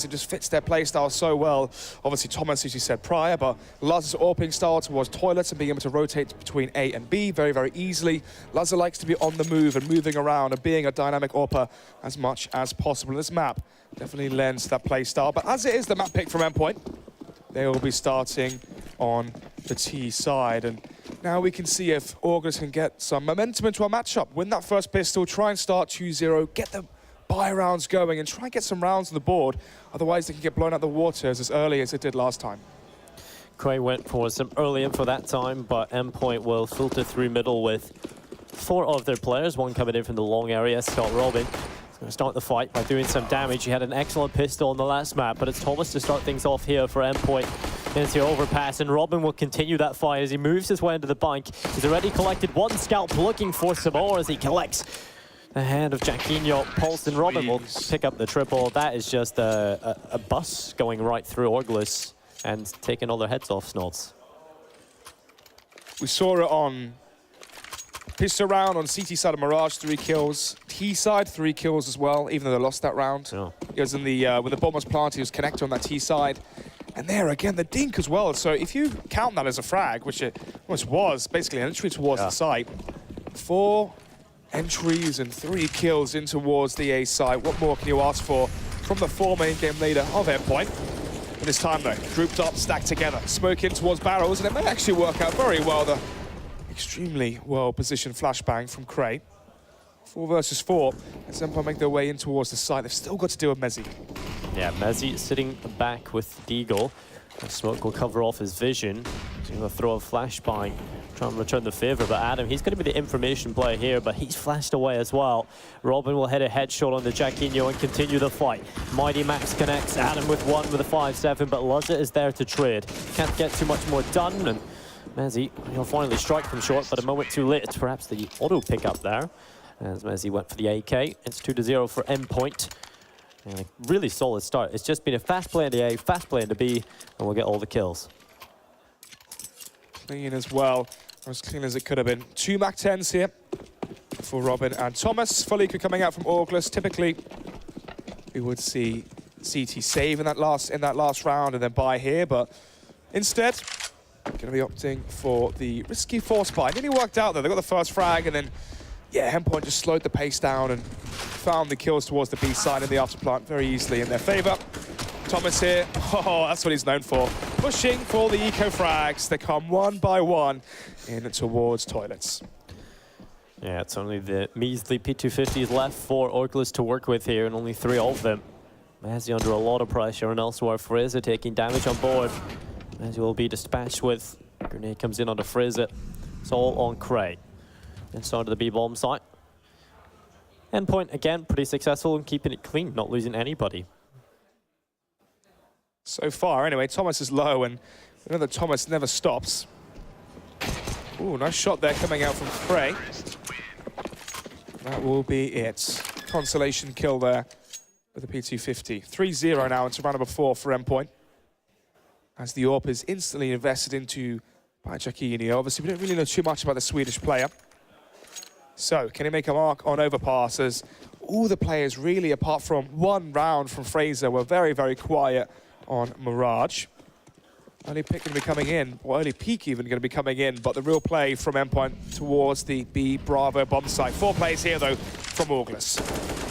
It just fits their playstyle so well. Obviously, Thomas, as you said prior, but Laz's AWPing style towards toilets and being able to rotate between A and B very, very easily. Laza likes to be on the move and moving around and being a dynamic AWPer as much as possible. This map definitely lends to that playstyle. But as it is the map pick from Endpoint, they will be starting on the T side. And now we can see if Orgles can get some momentum into our matchup. Win that first pistol, try and start 2-0, get the buy rounds going and try and get some rounds on the board. Otherwise, they can get blown out the waters as early as it did last time. Cray went for some early info that time, but Endpoint will filter through middle with 4 of their players, one coming in from the long area. Scott Robin is going to start the fight by doing some damage. He had an excellent pistol on the last map, but it's Thomas to start things off here for Endpoint into overpass, and Robin will continue that fight as he moves his way into the bank. He's already collected 1 scalp, looking for some more as he collects the hand of Jacquinho. Paulson Robin will pick up the triple. That is just a bus going right through Orgles and taking all their heads off, Snods. We saw it on pistol round on CT side of Mirage, 3 kills. T side, 3 kills as well, even though they lost that round. Yeah. He was in the, when the bomb was planted, he was connected on that T side. And there again, the dink as well. So if you count that as a frag, which it almost was, basically an entry towards the site, 4 entries and 3 kills in towards the A side. What more can you ask for from the 4 main game leader of Endpoint? And this time though, grouped up, stacked together, smoke in towards barrels, and it may actually work out very well. The extremely well-positioned flashbang from Cray. 4 versus 4, as Endpoint make their way in towards the side. They've still got to deal with Mezzi. Yeah, Mezzi sitting back with Deagle. The smoke will cover off his vision. He's going to throw a flashbang, try and return the favor. But Adam, he's going to be the information player here, but he's flashed away as well. Robin will hit a headshot on the Jacquinho and continue the fight. Mighty Max connects Adam with 1 with a 5-7, but Laza is there to trade. Can't get too much more done, and Mezzi, he'll finally strike from short, but a moment too late. Perhaps the auto pickup there, as Mezzi went for the AK. It's 2-0 for Endpoint. And a really solid start. It's just been a fast play in the A, fast play in the B, and we'll get all the kills. Clean as well, or as clean as it could have been. 2 MAC-10s here for Robin and Thomas. Fulika coming out from Orgles. Typically, we would see CT save in that last round and then buy here, but instead, going to be opting for the risky force buy. Nearly worked out though. They got the first frag, and then yeah, Endpoint just slowed the pace down and found the kills towards the B side in the afterplant very easily in their favor. Thomas here, oh, that's what he's known for. Pushing for the eco frags. They come 1 by 1 in towards toilets. Yeah, it's only the measly P250s left for Orgles to work with here, and only 3 of them. Mezzi under a lot of pressure, and elsewhere Fraser taking damage on board. Mezzi will be dispatched with, grenade comes in onto Fraser. It's all on Cray. Inside of the B-bomb site. Endpoint, again, pretty successful in keeping it clean, not losing anybody. So far, anyway, Thomas is low, and we know that Thomas never stops. Ooh, nice shot there coming out from Cray. That will be it. Consolation kill there with the P250. 3-0 now into round number 4 for Endpoint. As the AWP is instantly invested into by Jacquinho. Obviously, we don't really know too much about the Swedish player. So, can he make a mark on overpasses? All the players really, apart from 1 round from Fraser, were very, very quiet on Mirage. Early pick going to be coming in, or early peak even going to be coming in, but the real play from Endpoint towards the B Bravo bomb site. 4 plays here, though, from Orgles.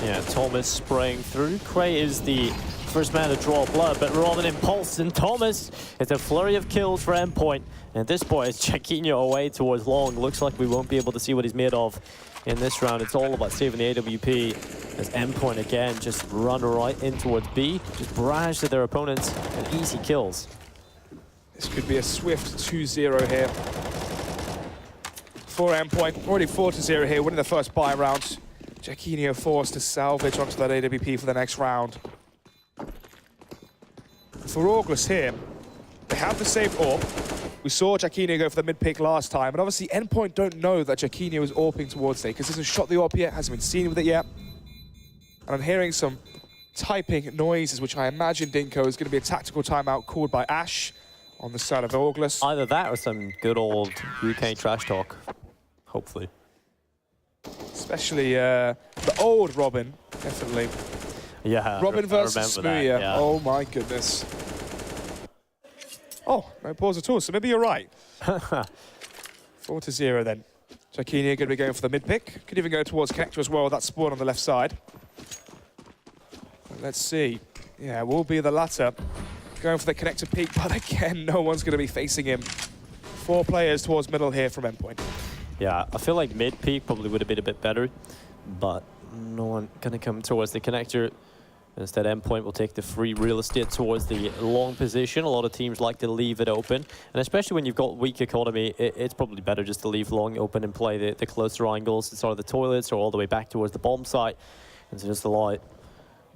Yeah, Thomas spraying through. Cray is the first man to draw blood, but Robin impulse, and Thomas, it's a flurry of kills for Endpoint. And this boy is Jacquinho away towards long. Looks like we won't be able to see what he's made of in this round. It's all about saving the AWP as Endpoint again just run right in towards B, just barrage to their opponents and easy kills. This could be a swift 2-0 here for Endpoint. Already 4-0 here, winning the first buy round. Jacquinho forced to salvage onto that AWP for the next round. For Orgles here, they have the saved AWP. We saw Jacquinho go for the mid-pick last time, and obviously Endpoint don't know that Jacquinho is AWPing towards it, because he hasn't shot the AWP yet, hasn't been seen with it yet. And I'm hearing some typing noises, which I imagine, Dinko, is going to be a tactical timeout called by Ash on the side of Orgles. Either that or some good old UK trash talk, hopefully. Especially the old Robin, definitely. Yeah, Robin I versus remember that, Smooya. yeah. Oh my goodness. Oh, no pause at all, so maybe you're right. 4-0 then. Jacquinho going to be going for the mid pick. Could even go towards Connector as well, that spawn on the left side. Let's see. Yeah, it will be the latter. Going for the Connector peak, but again, no one's going to be facing him. 4 players towards middle here from Endpoint. Yeah, I feel like mid peak probably would have been a bit better, but no one going to come towards the Connector. Instead, Endpoint will take the free real estate towards the long position. A lot of teams like to leave it open. And especially when you've got weak economy, it's probably better just to leave long open and play the closer angles to sort of the toilets or all the way back towards the bomb site. And so just allow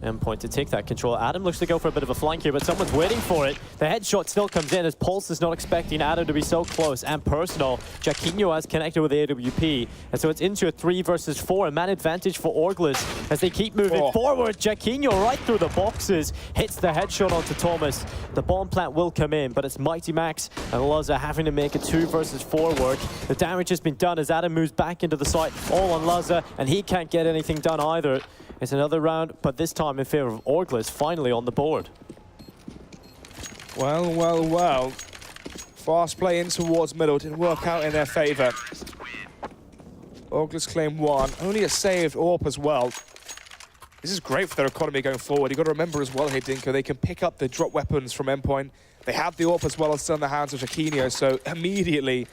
Endpoint to take that control. Adam looks to go for a bit of a flank here, but someone's waiting for it. The headshot still comes in as Pulse is not expecting Adam to be so close and personal. Jacquinho has connected with the AWP, and so it's into a 3 versus 4, a man advantage for Orgles as they keep moving forward. Jacquinho right through the boxes, hits the headshot onto Thomas. The bomb plant will come in, but it's Mighty Max and Laza having to make a 2 versus 4 work. The damage has been done as Adam moves back into the site, all on Laza, and he can't get anything done either. It's another round, but this time in favor of Orgles, finally on the board. Well, well, well. Fast play in towards middle didn't work out in their favor. Orgles claim 1. Only a saved AWP as well. This is great for their economy going forward. You've got to remember as well here, Dinko, they can pick up the drop weapons from Endpoint. They have the AWP as well as still in the hands of Jacquinho, so immediately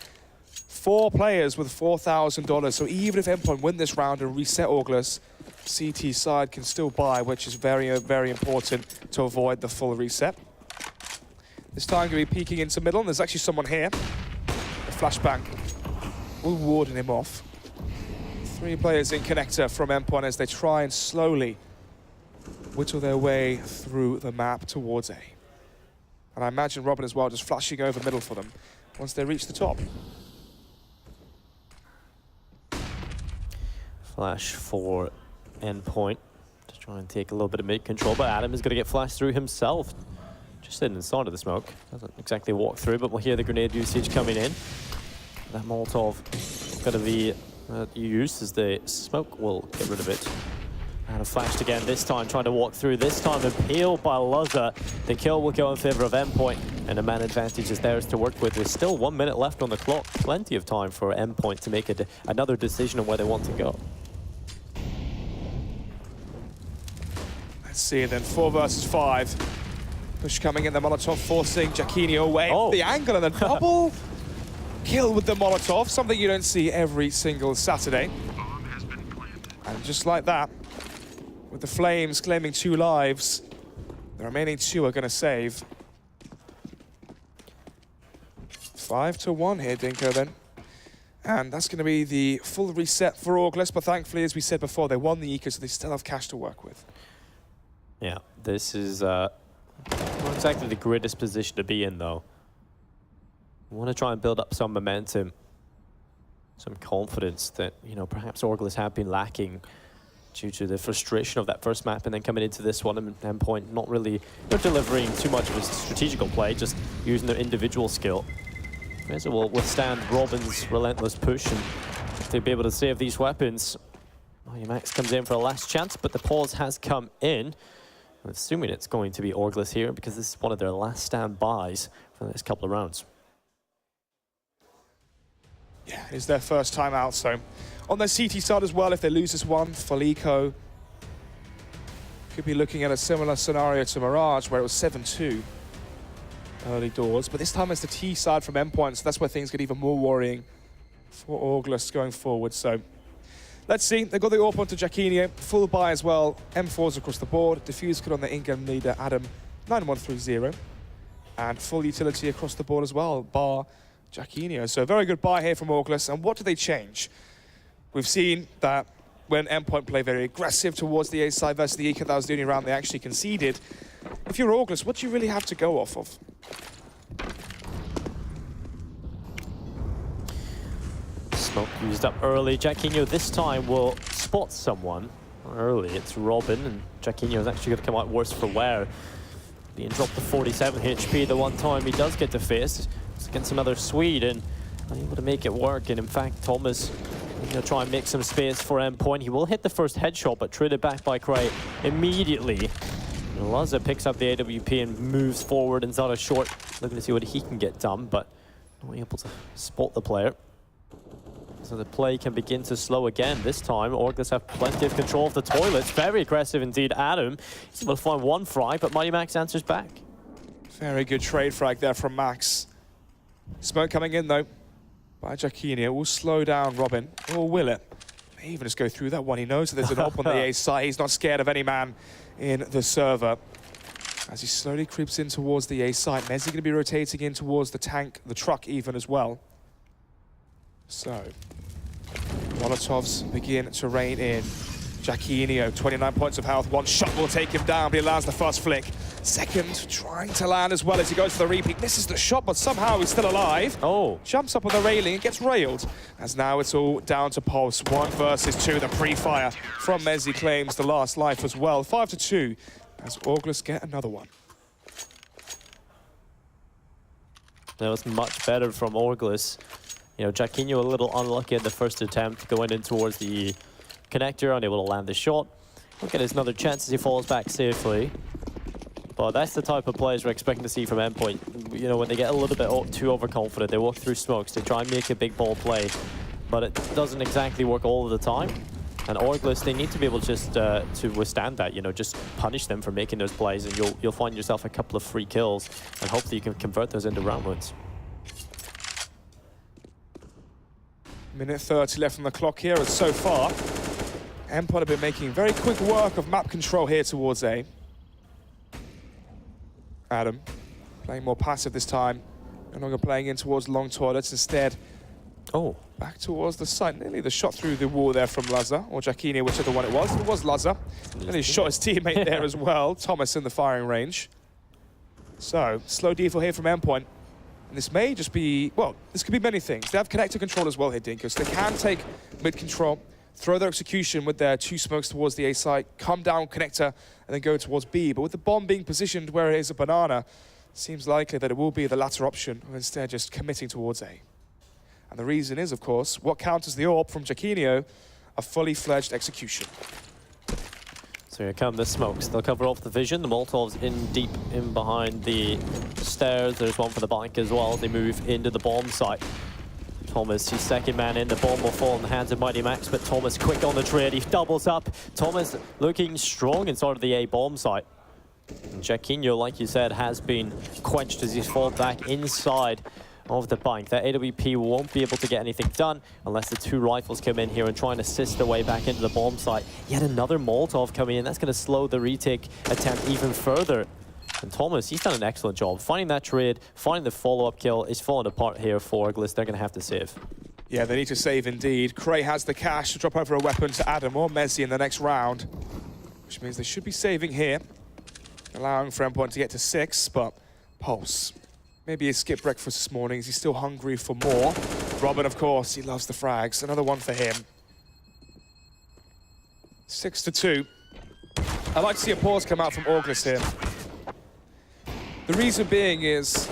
4 players with $4,000. So even if Endpoint win this round and reset Orgles, CT side can still buy, which is very, very important to avoid the full reset. This time going to be peeking into middle, and there's actually someone here. A flashbang will warden him off. 3 players in connector from Endpoint as they try and slowly whittle their way through the map towards A. And I imagine Robin as well just flashing over middle for them once they reach the top. Flash for Endpoint to try and take a little bit of mid control, but Adam is going to get flashed through himself. Just sitting inside of the smoke. Doesn't exactly walk through, but we'll hear the grenade usage coming in. That Molotov going to be used as the smoke will get rid of it. Adam flashed again this time, trying to walk through. This time impaled by Laza. The kill will go in favor of Endpoint, and a man advantage is theirs to work with. There's still 1 minute left on the clock. Plenty of time for Endpoint to make another decision on where they want to go. Let's see, then 4 versus 5. Push coming in, the Molotov forcing Jacquinho away. Oh. The angle and the double kill with the Molotov, something you don't see every single Saturday. And just like that, with the Flames claiming 2 lives, the remaining 2 are going to save. 5-1 here, Dinko, then. And that's going to be the full reset for Orgles, but thankfully, as we said before, they won the eco, so they still have cash to work with. Yeah, this is not exactly the greatest position to be in, though. We want to try and build up some momentum, some confidence that, you know, perhaps Orgles have been lacking due to the frustration of that first map, and then coming into this one, and Endpoint not delivering too much of a strategical play, just using their individual skill. So will withstand Robin's relentless push, and to be able to save these weapons. Max comes in for a last chance, but the pause has come in. I'm assuming it's going to be Orgles here, because this is one of their last standbys for the next couple of rounds. Yeah, it's their first time out, so on their CT side as well, if they lose this one, Falico could be looking at a similar scenario to Mirage, where it was 7-2 early doors, but this time it's the T side from Endpoint, so that's where things get even more worrying for Orgles going forward. So let's see, they got the AWP onto Jacquinho, full buy as well, M4s across the board, Diffuse could on the in-game leader Adam 9130, and full utility across the board as well, bar Jacquinho. So very good buy here from Orgles. And what do they change? We've seen that when Endpoint play very aggressive towards the A side versus the Eco, that was the only round they actually conceded. If you're Orgles, what do you really have to go off of? Smoke used up early. Jacquinho this time will spot someone early. It's Robin, and Jacquinho is actually going to come out worse for wear. Being dropped to 47 HP the one time he does get to face. It's against another Swede, and unable to make it work. And in fact, Thomas He'll try and make some space for Endpoint. He will hit the first headshot, but traded back by Cray immediately. Laza picks up the AWP and moves forward inside a short, looking to see what he can get done, but not able to spot the player. So the play can begin to slow again. This time, Orgles have plenty of control of the toilets. Very aggressive indeed, Adam. He's able to find one frag, but Mighty Max answers back. Very good trade frag there from Max. Smoke coming in though by Jacquinho. Will slow down Robin, or will it? May even just go through that one. He knows that there's an op on the A side. He's not scared of any man in the server. As he slowly creeps in towards the A site, Mezzi going to be rotating in towards the tank, the truck even as well. So, Molotovs begin to rain in. Jacquinho, 29 points of health. One shot will take him down, but he allows the first flick. Second, trying to land as well as he goes for the repeat. Misses the shot, but somehow he's still alive. Oh. Jumps up on the railing and gets railed. As now it's all down to Pulse. 1 versus 2. The pre-fire from Mezzi claims the last life as well. 5-2 as Orgles get another one. That was much better from Orgles. You know, Jacquinho a little unlucky at the first attempt, going in towards the connector, unable to land the shot. Look at his another chance as he falls back safely. But that's the type of players we're expecting to see from Endpoint. You know, when they get a little bit too overconfident, they walk through smokes, they try and make a big ball play, but it doesn't exactly work all of the time. And Orgles, they need to be able just to withstand that, you know, just punish them for making those plays, and you'll find yourself a couple of free kills, and hopefully you can convert those into round wins. Minute 30 left on the clock here, and so far, Endpoint have been making very quick work of map control here towards A. Adam, playing more passive this time, no longer playing in towards long toilets, instead back towards the site. Nearly the shot through the wall there from Laza, or Jacquinho, whichever one it was. It was Laza, and he shot his teammate there as well. Thomas in the firing range. So, slow default here from Endpoint. And this may just be, well, this could be many things. They have connector control as well here, Dinko, so they can take mid control, throw their execution with their 2 smokes towards the A site, come down connector, and then go towards B. But with the bomb being positioned where it is a banana, it seems likely that it will be the latter option, or instead just committing towards A. And the reason is, of course, what counters the AWP from Jacquinho, a fully fledged execution. So here come the smokes. They'll cover off the vision. The Molotovs in deep in behind the stairs. There's one for the bank as well. They move into the bomb site. Thomas, he's second man in. The bomb will fall in the hands of Mighty Max, but Thomas quick on the trade. He doubles up. Thomas looking strong inside of the A bomb site. And Jacquinho, like you said, has been quenched as he's fallen back inside of the bank. That AWP won't be able to get anything done unless the 2 rifles come in here and try and assist their way back into the bomb site. Yet another Molotov coming in. That's going to slow the retake attempt even further. And Thomas, he's done an excellent job. Finding that trade, finding the follow-up kill is falling apart here for Orgles. They're going to have to save. Yeah, they need to save indeed. Cray has the cash to drop over a weapon to Adam or Mezzi in the next round, which means they should be saving here, allowing for Endpoint to get to 6, but Pulse. Maybe he skipped breakfast this morning. Is he still hungry for more? Robin, of course, he loves the frags. Another one for him. 6-2. I'd like to see a pause come out from Orgles here. The reason being is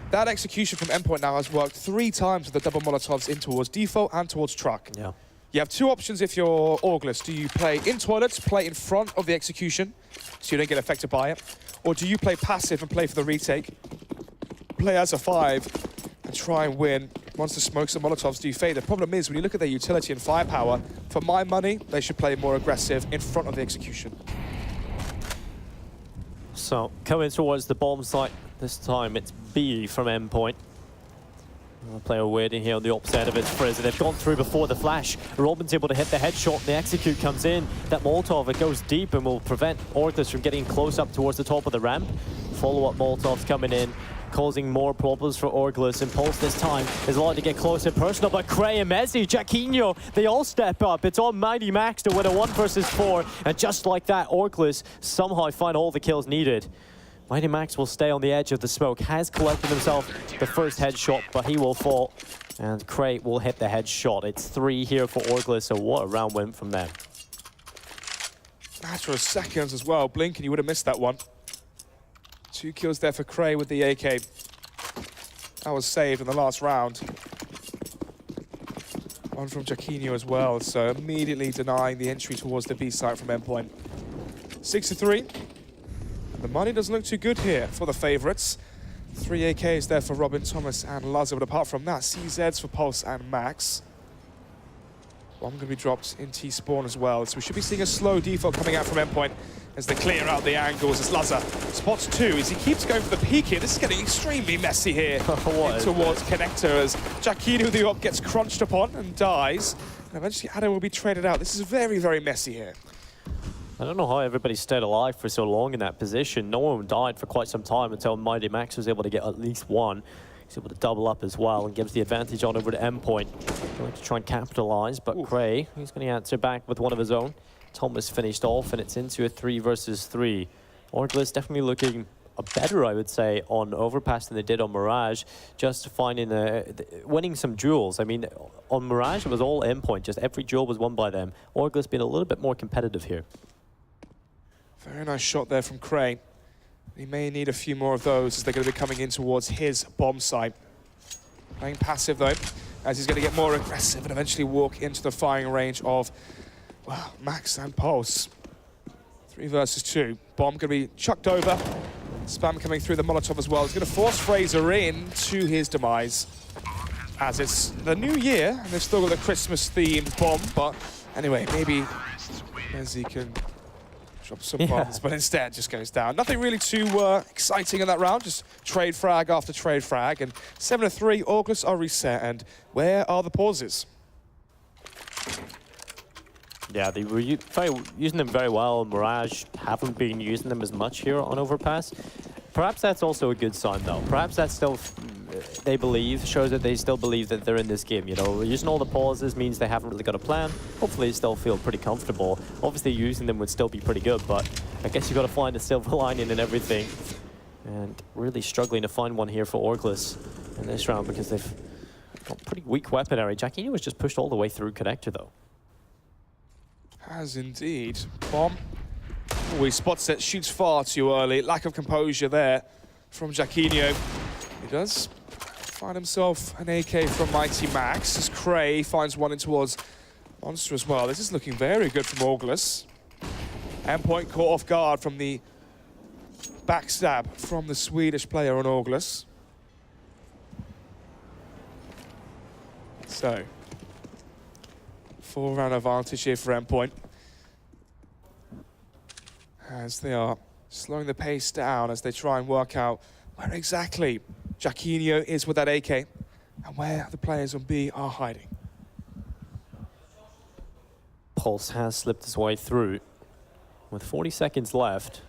that execution from Endpoint now has worked 3 times with the double Molotovs in towards default and towards truck. Yeah. You have 2 options if you're Orgles. Do you play in toilets, play in front of the execution, so you don't get affected by it? Or do you play passive and play for the retake? Play as a 5 and try and win once the smokes and Molotovs do fade. The problem is, when you look at their utility and firepower, for my money, they should play more aggressive in front of the execution. So, coming towards the bomb site, this time it's B from Endpoint. A player waiting here on the opposite of it, Frizz. They've gone through before the flash. Robin's able to hit the headshot, and the execute comes in. That Molotov, it goes deep and will prevent Orgles from getting close up towards the top of the ramp. Follow-up Molotovs coming in, causing more problems for Orgles. And Pulse this time is allowed to get close and personal, but Cray and Mezzi, Jacquinho, they all step up. It's on Mighty Max to win a 1 versus 4, and just like that, Orgles somehow find all the kills needed. Mighty Max will stay on the edge of the smoke, has collected himself the first headshot, but he will fall, and Cray will hit the headshot. It's 3 here for Orgles, so what a round win from them. Matter of seconds as well. Blink and you would have missed that one. 2 kills there for Cray with the AK. That was saved in the last round. One from Jaquinho as well, so immediately denying the entry towards the B site from Endpoint. 6-3. And the money doesn't look too good here for the favourites. 3 AKs there for Robin, Thomas and Lazar, but apart from that, CZs for Pulse and Max. One going to be dropped in T-spawn as well, so we should be seeing a slow default coming out from Endpoint as they clear out the angles as Lazar spots 2 as he keeps going for the peak here. This is getting extremely messy here towards Connector as Jaquinho the op gets crunched upon and dies. And eventually Adam will be traded out. This is very, very messy here. I don't know how everybody stayed alive for so long in that position. No one died for quite some time until Mighty Max was able to get at least one. He's able to double up as well and gives the advantage on over to Endpoint. Going to try and capitalize, but Cray, he's going to answer back with one of his own. Thomas finished off, and it's into a 3 versus 3. Orgles definitely looking better, I would say, on Overpass than they did on Mirage, just finding winning some duels. I mean, on Mirage, it was all Endpoint, just every duel was won by them. Orgles being a little bit more competitive here. Very nice shot there from Cray. He may need a few more of those as they're going to be coming in towards his bomb site. Playing passive though, as he's going to get more aggressive and eventually walk into the firing range of, well, Max and Pulse. 3 versus 2. Bomb going to be chucked over. Spam coming through the Molotov as well. He's going to force Fraser in to his demise. As it's the new year, and they've still got the Christmas-themed bomb, but anyway, maybe as he can drop some bombs, but instead just goes down. Nothing really too exciting in that round, just trade frag after trade frag, and 7-3, Orgles are reset, and where are the pauses? Yeah, they were using them very well. Mirage haven't been using them as much here on Overpass. Perhaps that's also a good sign, though. Perhaps that's still, shows that they still believe that they're in this game, you know. Using all the pauses means they haven't really got a plan. Hopefully they still feel pretty comfortable. Obviously using them would still be pretty good, but I guess you've got to find a silver lining in everything. And really struggling to find one here for Orgles in this round because they've got pretty weak weaponry. Jaquinho was just pushed all the way through Connector, though. Has indeed. Bomb. Oh, he spots it, shoots far too early. Lack of composure there from Jaquinho. He does find himself an AK from Mighty Max as Cray finds one in towards Monster as well. This is looking very good from Orgles. Endpoint caught off guard from the backstab from the Swedish player on Orgles. So, 4-round advantage here for Endpoint, as they are slowing the pace down as they try and work out where exactly Jaquinho is with that AK and where the players on B are hiding. Pulse has slipped his way through. With 40 seconds left,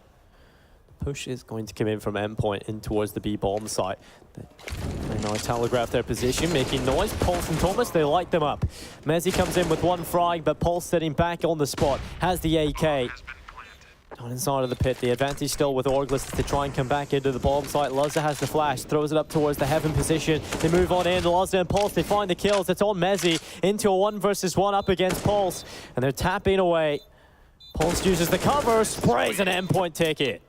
the push is going to come in from Endpoint in towards the B bomb site. They now telegraph their position, making noise. Pulse and Thomas, they light them up. Mezzi comes in with one frag, but Pulse sitting back on the spot, has the AK. On inside of the pit, the advantage still with Orgles to try and come back into the bomb site. Lazar has the flash, throws it up towards the heaven position. They move on in, Lazar and Pulse, they find the kills. It's on Mezzi into a 1 versus 1 up against Pulse, and they're tapping away. Pulse uses the cover, sprays an Endpoint ticket.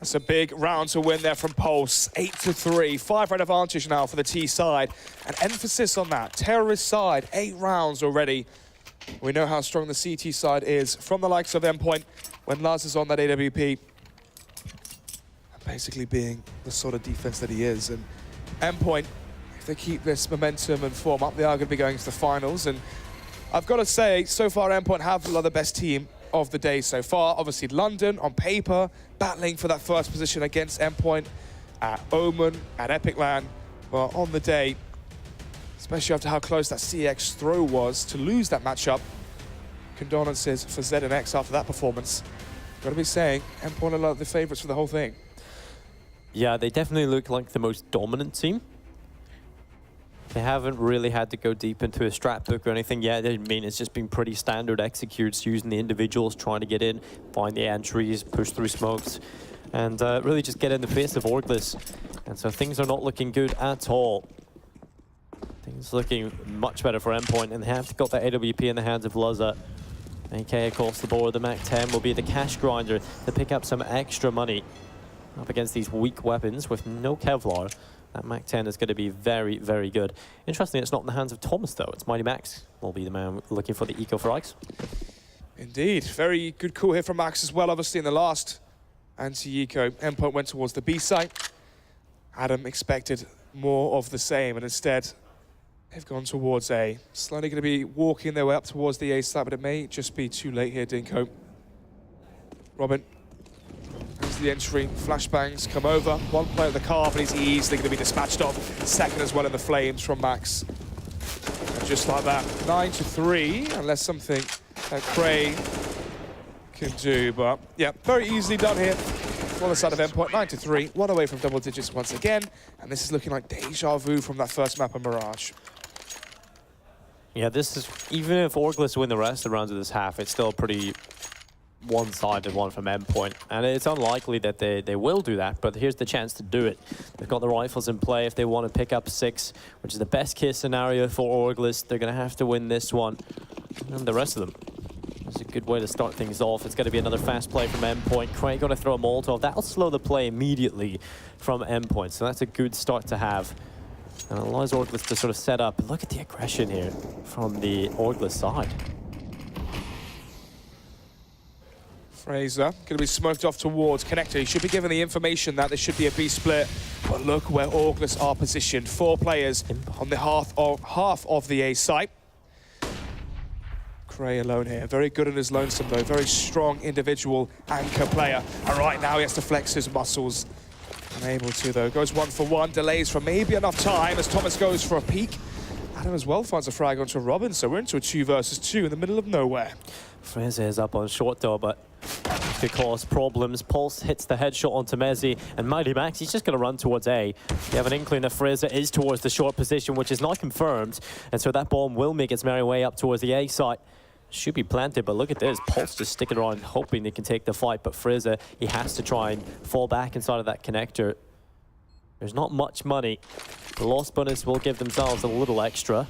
That's a big round to win there from Pulse. 8-3, 5-round advantage now for the T side. An emphasis on that terrorist side, 8 rounds already. We know how strong the CT side is from the likes of Endpoint when Laz is on that AWP. And basically being the sort of defense that he is. And Endpoint, if they keep this momentum and form up, they are going to be going to the finals. And I've got to say, so far Endpoint have the best team of the day so far. Obviously London, on paper, battling for that first position against Endpoint at Omen, at Epic Land. But on the day, especially after how close that CX throw was to lose that matchup. Condolences for Z and X after that performance. Got to be saying, Endpoint are the favourites for the whole thing. Yeah, they definitely look like the most dominant team. They haven't really had to go deep into a strat book or anything yet. I mean, it's just been pretty standard executes, using the individuals, trying to get in, find the entries, push through smokes, and really just get in the face of Orgles. And so things are not looking good at all. Things looking much better for Endpoint, and they have got that AWP in the hands of Lazar. AK across the board, the MAC-10 will be the cash grinder to pick up some extra money. Up against these weak weapons with no Kevlar, that MAC-10 is going to be very, very good. Interesting, it's not in the hands of Thomas, though. It's Mighty Max will be the man looking for the eco frags. Indeed. Very good call here from Max as well, obviously, in the last anti-eco. Endpoint went towards the B site. Adam expected more of the same, and instead, they've gone towards A. Slowly going to be walking their way up towards the A site, but it may just be too late here, Dinko. Robin. As the entry, flashbangs come over. One player at the car, but he's easily going to be dispatched off. Second as well in the flames from Max. And just like that, 9-3, unless something that Cray can do. But yeah, very easily done here. On the side of Endpoint, 9-3, one away from double digits once again. And this is looking like deja vu from that first map of Mirage. Yeah, this is, even if Orgles win the rest of the rounds of this half, it's still a pretty one-sided one from Endpoint, and it's unlikely that they will do that, but here's the chance to do it. They've got the rifles in play if they want to pick up 6, which is the best case scenario for Orgles. They're going to have to win this one, and the rest of them. It's a good way to start things off. It's going to be another fast play from Endpoint. Craig going to throw a Molotov. That'll slow the play immediately from Endpoint, so that's a good start to have. And it allows Orgles to sort of set up. Look at the aggression here from the Orgles side. Fraser going to be smoked off towards Connector. He should be given the information that there should be a B split. But look where Orgles are positioned. 4 players on the half of the A site. Cray alone here. Very good in his lonesome though. Very strong individual anchor player. And right now he has to flex his muscles. Unable to though. Goes 1 for 1. Delays for maybe enough time as Thomas goes for a peek. Adam as well finds a frag onto Robin. So we're into a 2 versus 2 in the middle of nowhere. Fraser is up on short though, but could cause problems. Pulse hits the headshot onto Mezzi, and Mighty Max, he's just going to run towards A. You have an inkling that Fraser is towards the short position, which is not confirmed, and so that bomb will make its merry way up towards the A site. Should be planted, but look at this. Pulse just sticking around, hoping they can take the fight, but Fraser, he has to try and fall back inside of that connector. There's not much money. The loss bonus will give themselves a little extra.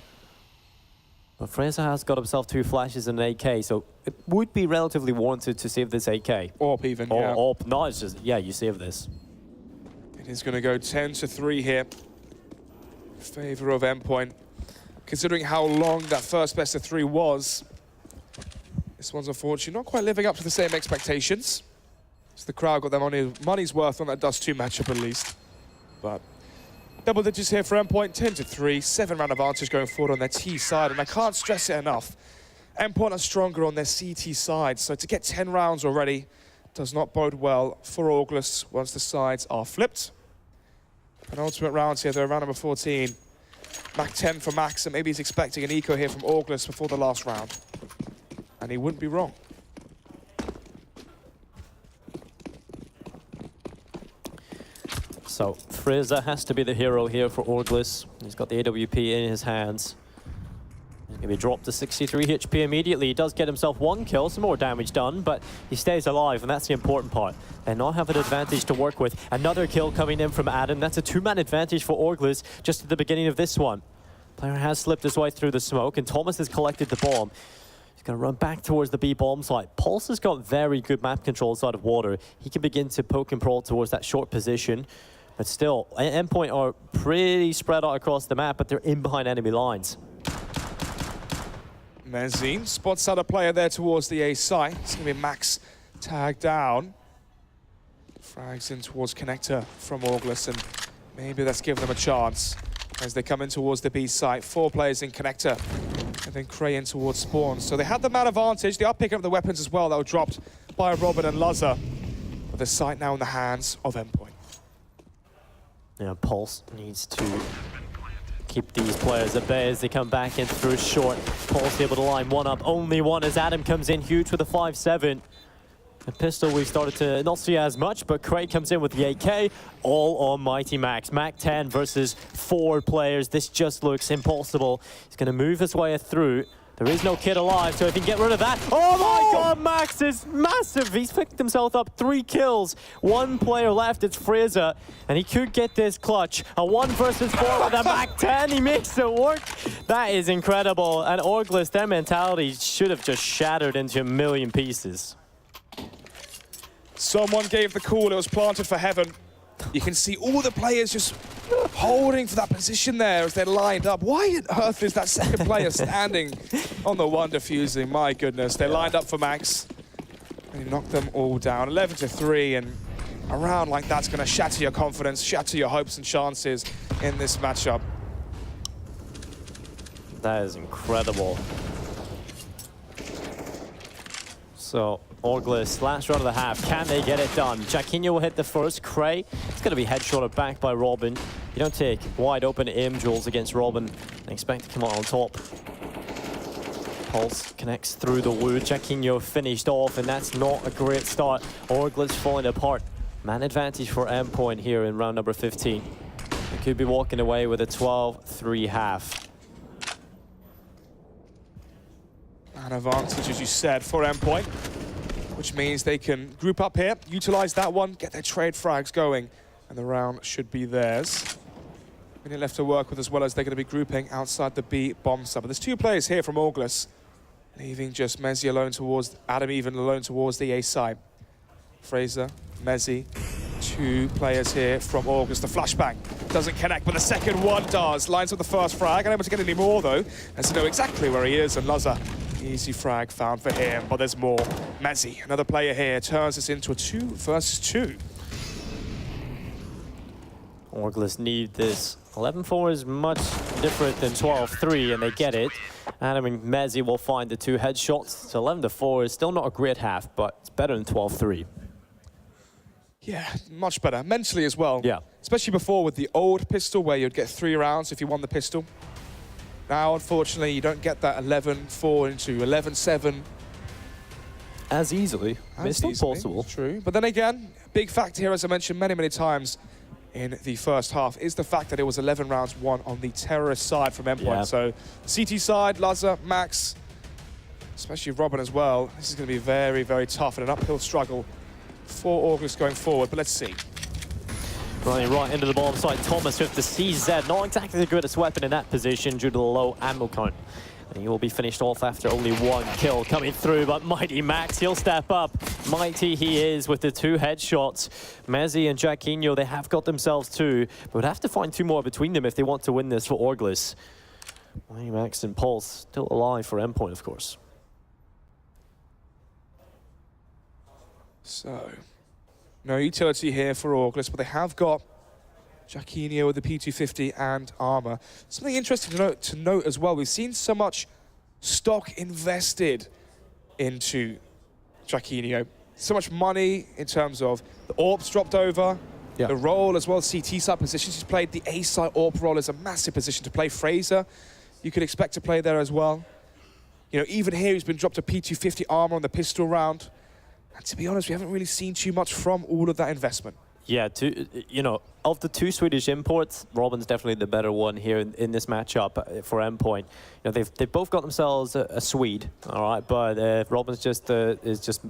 But Fraser has got himself 2 flashes and an AK, so it would be relatively warranted to save this AK. Orp even, yeah. Orp, no, it's just, yeah, you save this. It is going to go 10-3 here. In favor of Endpoint. Considering how long that first best of 3 was, this one's unfortunately not quite living up to the same expectations. So the crowd got their money's worth on that Dust 2 matchup at least. But double digits here for Endpoint, 10-3, 7-round advantage going forward on their T side, and I can't stress it enough. Endpoint are stronger on their CT side, so to get 10 rounds already does not bode well for Orgles once the sides are flipped. Penultimate rounds here, they're round number 14. MAC-10 for Max, and maybe he's expecting an eco here from Orgles before the last round. And he wouldn't be wrong. So Fraser has to be the hero here for Orgles. He's got the AWP in his hands. He's going to be dropped to 63 HP immediately. He does get himself 1 kill, some more damage done, but he stays alive, and that's the important part. They now have an advantage to work with. Another kill coming in from Adam. That's a 2-man advantage for Orgles just at the beginning of this one. Player has slipped his way through the smoke, and Thomas has collected the bomb. He's going to run back towards the B bomb site. Pulse has got very good map control inside of water. He can begin to poke and prowl towards that short position. But still, Endpoint are pretty spread out across the map, but they're in behind enemy lines. Mezzine spots out a player there towards the A site. It's going to be Max tagged down. Frags in towards Connector from Orgles, and maybe let's give them a chance as they come in towards the B site. 4 players in Connector, and then Cray in towards Spawn. So they had the man advantage. They are picking up the weapons as well that were dropped by Robin and Lazar. But the site now in the hands of Endpoint. Yeah, Pulse needs to keep these players at bay as they come back in through short. Pulse able to line one up, only one as Adam comes in huge with a 5-7. The pistol we started to not see as much, but Craig comes in with the AK, all on Mighty Max. MAC-10 versus 4 players. This just looks impossible. He's going to move his way through. There is no kid alive, so if he can get rid of that. Oh my god, Max is massive. He's picked himself up 3 kills. 1 player left, it's Fraser, and he could get this clutch. A 1 versus 4 with a MAC-10. He makes it work. That is incredible. And Orgles, their mentality should have just shattered into a million pieces. Someone gave the call, it was planted for heaven. You can see all the players just holding for that position there as they're lined up. Why on earth is that second player standing on the one defusing? My goodness, they're lined up for Max. And he knocked them all down, 11-3, and a round like that's going to shatter your confidence, shatter your hopes and chances in this matchup. That is incredible. So, Orgles, last round of the half, can they get it done? Jacquinho will hit the first. Cray, it's going to be headshotted back by Robin. You don't take wide open aim duels against Robin and expect to come out on top. Pulse connects through the wood. Jacquinho finished off, and that's not a great start. Orgles falling apart. Man advantage for Endpoint here in round number 15. They could be walking away with a 12-3 half. An advantage, as you said, for Endpoint, which means they can group up here, utilize that one, get their trade frags going, and the round should be theirs. Minute left to work with, as well as they're going to be grouping outside the B bomb site. But there's two players here from Orgles, leaving just Mezzi alone towards, Adam even alone towards the A side. Fraser, Mezzi, two players here from Orgles. The flashbang doesn't connect, but the second one does. Lines up the first frag, unable to get any more though, as to know exactly where he is, and Laza. Easy frag found for him, but there's more. Mezzi, another player here, turns this into a 2 versus 2. Orgles need this. 11-4 is much different than 12-3, and they get it. Adam and Mezzi will find the two headshots. So 11-4 is still not a great half, but it's better than 12-3. Yeah, much better. Mentally as well. Yeah. Especially before with the old pistol, where you'd get 3 rounds if you won the pistol. Now, unfortunately, you don't get that 11-4 into 11-7. As easily. It's still possible. True. But then again, big factor here, as I mentioned many, many times in the first half, is the fact that it was 11 rounds won on the terrorist side from Endpoint. Yeah. So, CT side, Laza, Max, especially Robin as well. This is going to be very, very tough and an uphill struggle for Orgles going forward. But let's see. Running right into the bomb site, Thomas with the CZ. Not exactly the greatest weapon in that position due to the low ammo count. And he will be finished off after only 1 kill coming through, but Mighty Max, he'll step up. Mighty he is with the 2 headshots. Mezzi and Jacquinho, they have got themselves 2, but would have to find 2 more between them if they want to win this for Orgles. Mighty Max and Pulse still alive for Endpoint, of course. So, no utility here for Orgles, but they have got Jacquinho with the P250 and armor. Something interesting to note as well, we've seen so much stock invested into Jacquinho. So much money in terms of the AWPs dropped over, the role as well, CT side positions. He's played the A side AWP role is a massive position to play. Fraser, you could expect to play there as well. You know, even here he's been dropped a P250 armor on the pistol round. And to be honest, we haven't really seen too much from all of that investment. Yeah, you know, of the 2 Swedish imports, Robin's definitely the better one here in this matchup for Endpoint. You know, they've both got themselves a Swede, all right, but Robin's just is just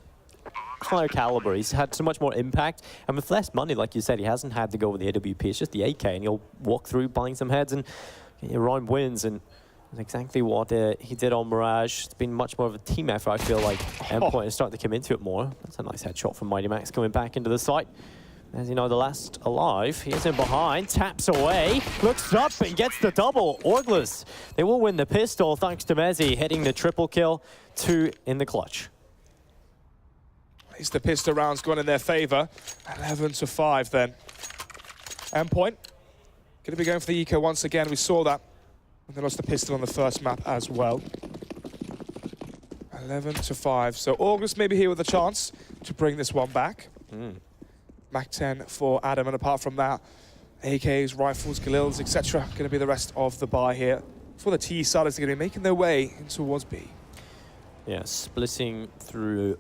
higher caliber. He's had so much more impact, and with less money, like you said, he hasn't had to go with the AWP. It's just the AK, and he'll walk through buying some heads and get round wins. And that's exactly what he did on Mirage. It's been much more of a team effort, I feel like. Endpoint is starting to come into it more. That's a nice headshot from Mighty Max coming back into the site. As you know, the last alive, he is in behind, taps away, looks up and gets the double. Orgles, they will win the pistol thanks to Mezzi hitting the triple kill, 2 in the clutch. At least the pistol round's gone in their favor. 11-5 then. Endpoint, going to be going for the eco once again. We saw that when they lost the pistol on the first map as well. 11-5, so Orgles maybe here with a chance to bring this one back. Mac 10 for Adam, and apart from that, AKs, rifles, Galils, etc. going to be the rest of the bar here. For the T side, they're going to be making their way in towards B. Yeah, splitting through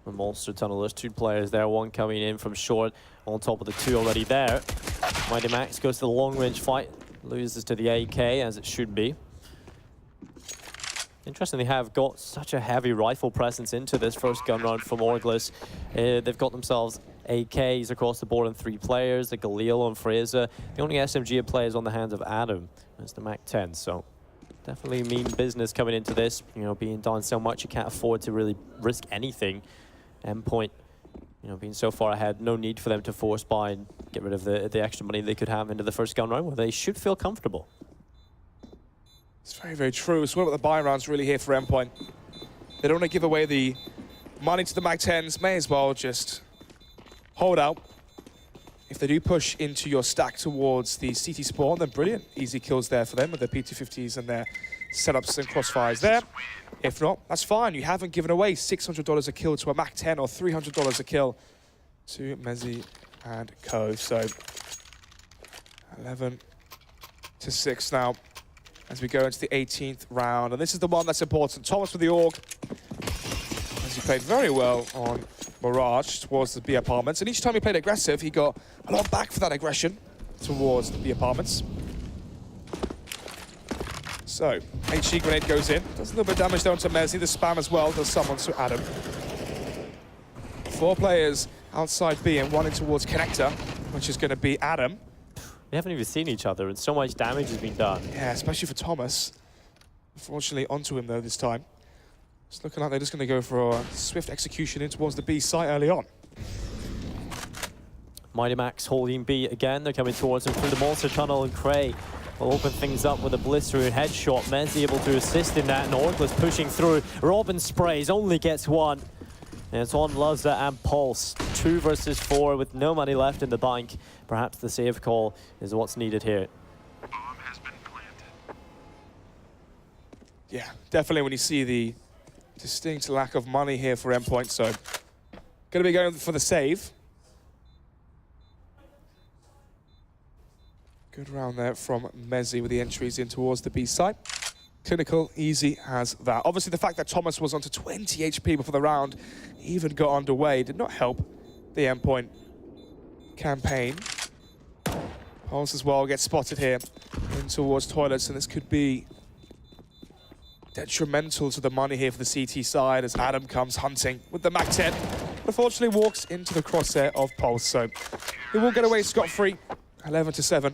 the monster tunnel. There's 2 players there, 1 coming in from short, on top of the 2 already there. Mighty Max goes to the long-range fight, loses to the AK, as it should be. Interesting, they have got such a heavy rifle presence into this first gun round from Orgles. They've got themselves AKs across the board on 3 players, the Galil on Fraser. The only SMG play is on the hands of Adam. That's the Mac 10, so definitely mean business coming into this. You know, being down so much, you can't afford to really risk anything. Endpoint You know, being so far ahead, no need for them to force buy and get rid of the extra money they could have into the first gun round, where they should feel comfortable. It's very, very true. It's one of the buy rounds really here for Endpoint. They don't want to give away the money to the MAC-10s. May as well just hold out. If they do push into your stack towards the CT spawn, then brilliant. Easy kills there for them with their P250s and their setups and crossfires there. If not, that's fine. You haven't given away $600 a kill to a MAC-10 or $300 a kill to Mezzi and Co. So 11-6 now as we go into the 18th round. And this is the one that's important. Thomas with the Org, as he played very well on Mirage towards the B apartments. And each time he played aggressive, he got a lot back for that aggression towards the B apartments. So, HE grenade goes in. Does a little bit of damage down to Mezzi. The spam as well does someone to Adam. 4 players outside B and 1 in towards connector, which is going to be Adam. They haven't even seen each other, and so much damage has been done. Yeah, especially for Thomas. Unfortunately, onto him though this time. It's looking like they're just going to go for a swift execution in towards the B site early on. Mighty Max holding B again. They're coming towards him through the monster tunnel, and Cray will open things up with a blistering headshot. Mezzi able to assist in that, and Orgles pushing through. Robin sprays, only gets 1. And it's on Lazza and Pulse. 2 versus 4 with no money left in the bank. Perhaps the save call is what's needed here. Bomb has been planted. Yeah, definitely when you see the distinct lack of money here for Endpoint, so going to be going for the save. Good round there from Mezzi with the entries in towards the B site. Clinical, easy as that. Obviously, the fact that Thomas was onto 20 HP before the round even got underway did not help the Endpoint campaign. Pulse as well gets spotted here in towards toilets, and this could be detrimental to the money here for the CT side as Adam comes hunting with the MAC-10. Unfortunately, walks into the crosshair of Pulse, so he will get away scot-free. 11-7.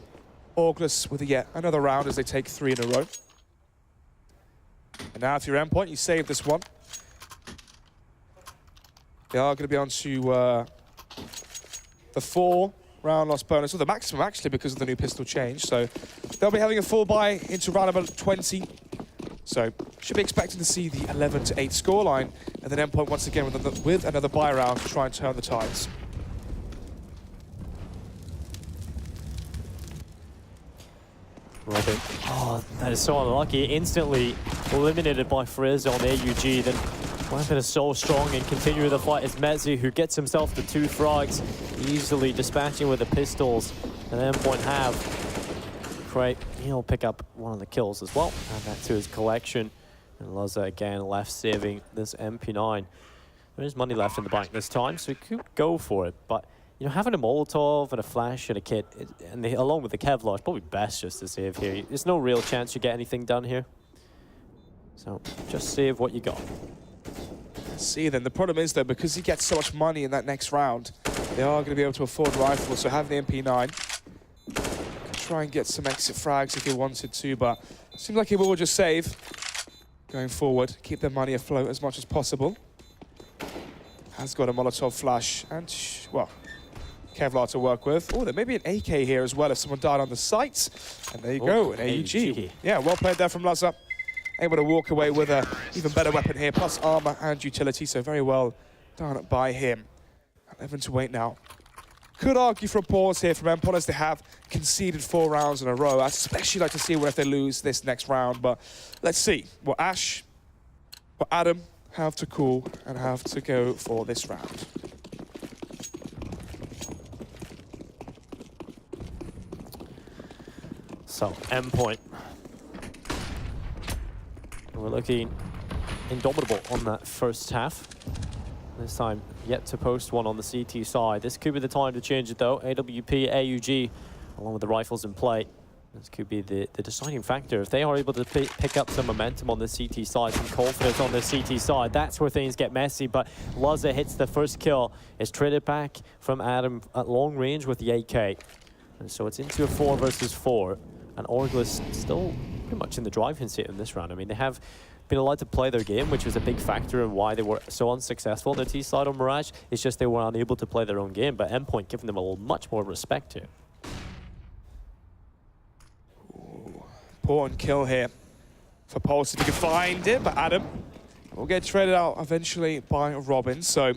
Orgles with yet another round as they take 3 in a row. And now if you're Endpoint, you save this one. They are going to be on to the 4 round loss bonus, or the maximum actually because of the new pistol change. So they'll be having a full buy into round number 20. So should be expecting to see the 11-8 scoreline, and then Endpoint once again with another buy round to try and turn the tides. Robin. Oh, that is so unlucky. Instantly eliminated by Frizz on AUG. Then Weapon is so strong and continuing the fight is Mezzi, who gets himself the 2 frags, easily dispatching with the pistols. And Endpoint have Cray. He'll pick up one of the kills as well. Add that to his collection. And Lazza again left saving this MP9. There is money left in the bank this time, so he could go for it. But you know, having a Molotov and a flash and a kit, along with the Kevlar, is probably best just to save here. There's no real chance you get anything done here. So just save what you got. See, then the problem is though, because he gets so much money in that next round, they are going to be able to afford rifles. So having the MP9, try and get some exit frags if he wanted to, but it seems like he will just save going forward, keep their money afloat as much as possible. Has got a Molotov flash and, well, Kevlar to work with. Oh, there may be an AK here as well if someone died on the site. And there you go, an AUG. Yeah, well played there from Lazza. Able to walk away with an even better weapon here, plus armor and utility, so very well done by him. 11-8 now. Could argue for a pause here from Endpoint as they have conceded 4 rounds in a row. I'd especially like to see what if they lose this next round, but let's see. Will Ash, will Adam have to cool and have to go for this round? So, Endpoint. We're looking indomitable on that first half. This time, yet to post one on the CT side. This could be the time to change it though. AWP, AUG, along with the rifles in play. This could be the deciding factor. If they are able to pick up some momentum on the CT side, some confidence on the CT side, that's where things get messy. But Lazza hits the first kill. It's traded back from Adam at long range with the AK. And so it's into a 4 versus 4. And Orgles still pretty much in the driving seat in this round. I mean, they have been allowed to play their game, which was a big factor in why they were so unsuccessful on their T side on Mirage. It's just they were unable to play their own game, but Endpoint giving them much more respect here. Important kill here for Pulse if he can find it, but Adam will get traded out eventually by Robin. So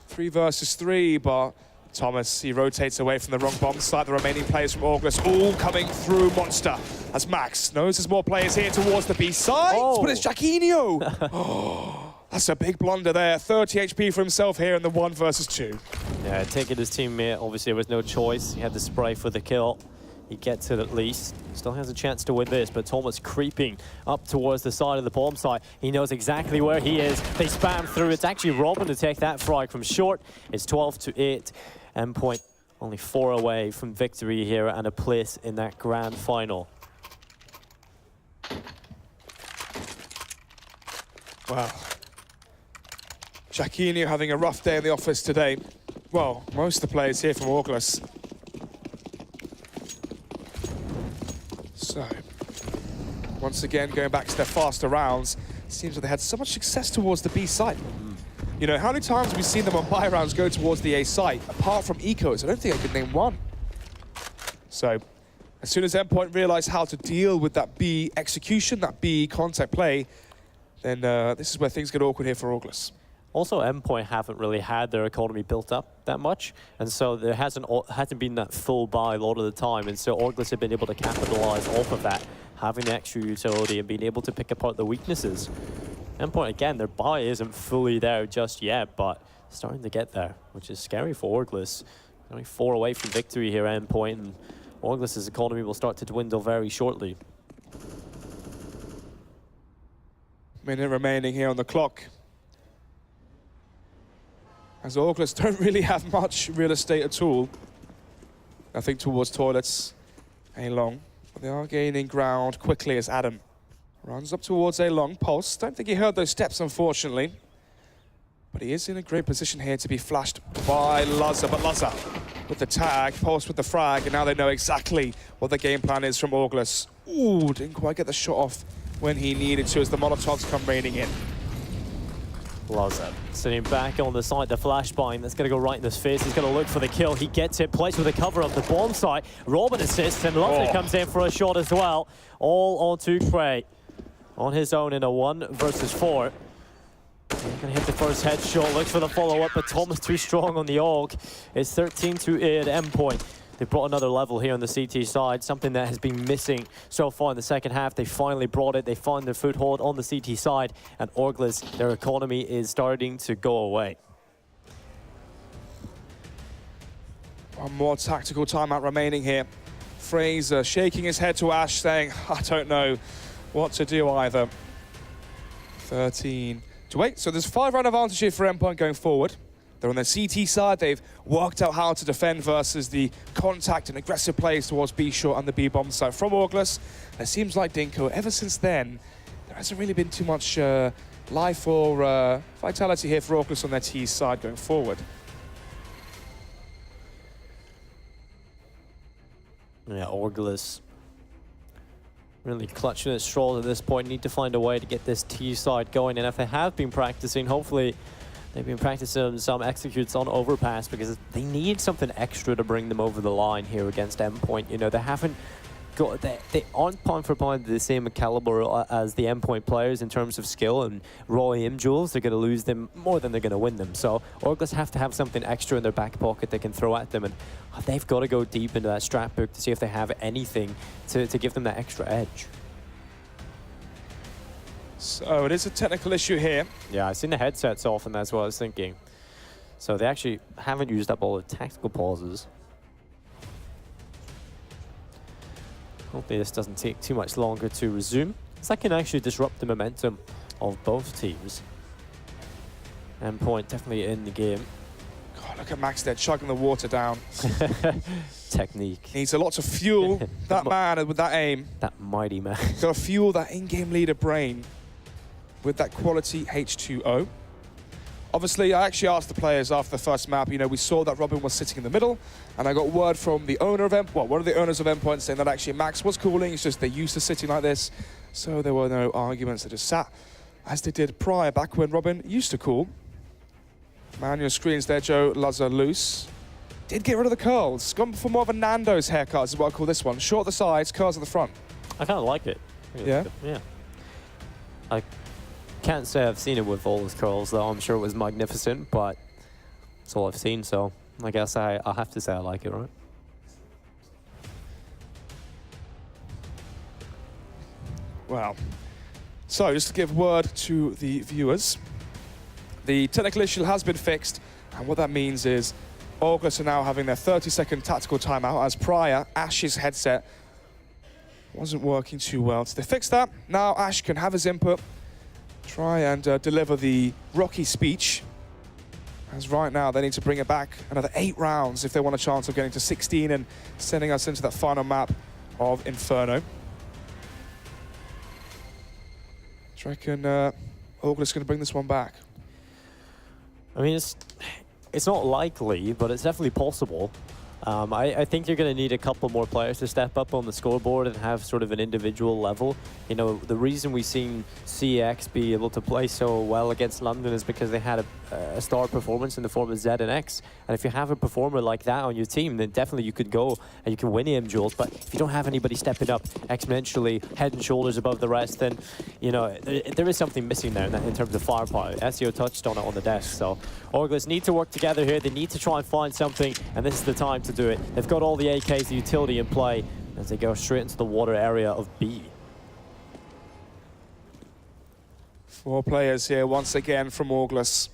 3 versus 3, but Thomas, he rotates away from the wrong bomb site. The remaining players from Orgles all coming through Monster. As Max knows there's more players here towards the B side, but it's Jacquinho. Oh, that's a big blunder there. 30 HP for himself here in the 1 versus 2. Yeah, taking his teammate, obviously there was no choice. He had the spray for the kill. He gets it at least. Still has a chance to win this, but Thomas creeping up towards the side of the bomb site. He knows exactly where he is. They spam through. It's actually Robin to take that frag from short. It's 12-8. Endpoint only 4 away from victory here and a place in that grand final. Wow. Jacquinho having a rough day in the office today. Well, most of the players here from Orgles. So, once again, going back to their faster rounds, seems like they had so much success towards the B site. You know, how many times have we seen them on buy rounds go towards the A site? Apart from Ecos, I don't think I could name one. So, as soon as Endpoint realized how to deal with that B execution, that B contact play, then this is where things get awkward here for Orgles. Also, Endpoint haven't really had their economy built up that much, and so there hasn't been that full buy a lot of the time, and so Orgles have been able to capitalize off of that, having the extra utility and being able to pick apart the weaknesses. Endpoint, again, their buy isn't fully there just yet, but starting to get there, which is scary for Orgles. Only 4 away from victory here, Endpoint, and Orgles' economy will start to dwindle very shortly. Minute remaining here on the clock. As Orgles don't really have much real estate at all. Nothing towards toilets, A long. But they are gaining ground quickly as Adam runs up towards A long. Pulse, don't think he heard those steps, unfortunately. But he is in a great position here to be flashed by Lazza. But Lazza with the tag, Pulse with the frag, and now they know exactly what the game plan is from Orgles. Ooh, didn't quite get the shot off when he needed to as the Molotovs come raining in. Lazza sitting back on the side, the flashbang, that's going to go right in his face. He's going to look for the kill. He gets it, placed with the cover of the bomb site. Robin assists, and Lovely comes in for a shot as well. All onto Cray. On his own in a 1 versus 4. He's going to hit the first headshot, looks for the follow-up, but Thomas too strong on the AUG. It's 13-8 Endpoint. They brought another level here on the CT side, something that has been missing so far in the second half. They finally brought it. They found their foothold on the CT side, and Orgles, their economy is starting to go away. One more tactical timeout remaining here. Fraser shaking his head to Ash, saying, I don't know what to do either. 13-8. So there's 5-round advantage here for Endpoint going forward. They're on their CT side. They've worked out how to defend versus the contact and aggressive plays towards B short and the B bomb side from Orgles. It seems like Dinko, ever since then, there hasn't really been too much life or vitality here for Orgles on their T side going forward. Yeah, Orgles really clutching at straws at this point. Need to find a way to get this T side going, and if they have been practicing, hopefully they've been practicing some executes on overpass, because they need something extra to bring them over the line here against Endpoint. You know, they haven't got, they aren't pound for pound the same caliber as the Endpoint players in terms of skill and raw aim duels. They're going to lose them more than they're going to win them. So Orgles have to have something extra in their back pocket they can throw at them, and they've got to go deep into that strat book to see if they have anything to give them that extra edge. So it is a technical issue here. Yeah, I've seen the headsets off, and that's what I was thinking. So they actually haven't used up all the tactical pauses. Hopefully this doesn't take too much longer to resume, because that can actually disrupt the momentum of both teams. Endpoint definitely in the game. God, look at Max there, chugging the water down. Technique. Needs a lot to fuel that man with that aim. That mighty man. Got to fuel that in-game leader brain with that quality H2O. Obviously, I actually asked the players after the first map, you know, we saw that Robin was sitting in the middle, and I got word from the owner of Endpoint, well, one of the owners of Endpoint, saying that actually Max was cooling. It's just they're used to sitting like this, so there were no arguments. They just sat as they did prior, back when Robin used to call. Man, your screens there, Joe. Luzza loose. Did get rid of the curls. Gone for more of a Nando's haircut is what I call this one. Short at the sides, curls at the front. I kind of like it. Yeah? Yeah. I can't say I've seen it with all his curls, though. I'm sure it was magnificent, but that's all I've seen, so I guess I'll have to say I like it, right? Wow. So, just to give word to the viewers, the technical issue has been fixed, and what that means is Orgles are now having their 30-second tactical timeout, as prior, Ash's headset wasn't working too well. So they fixed that. Now Ash can have his input, try and deliver the Rocky speech, as right now they need to bring it back another 8 rounds if they want a chance of getting to 16 and sending us into that final map of Inferno. Do you reckon Orgles is going to bring this one back? I mean, it's not likely, but it's definitely possible. I think you're going to need a couple more players to step up on the scoreboard and have sort of an individual level. You know, the reason we've seen CX be able to play so well against London is because they had a star performance in the form of Z and X. And if you have a performer like that on your team, then definitely you could go and you can win AM duels. But if you don't have anybody stepping up exponentially, head and shoulders above the rest, then, you know, there is something missing there in terms of firepower. SEO touched on it on the desk. So Orgles need to work together here. They need to try and find something, and this is the time to do it. They've got all the AKs, the utility in play as they go straight into the water area of B. 4 players here once again from Orgles.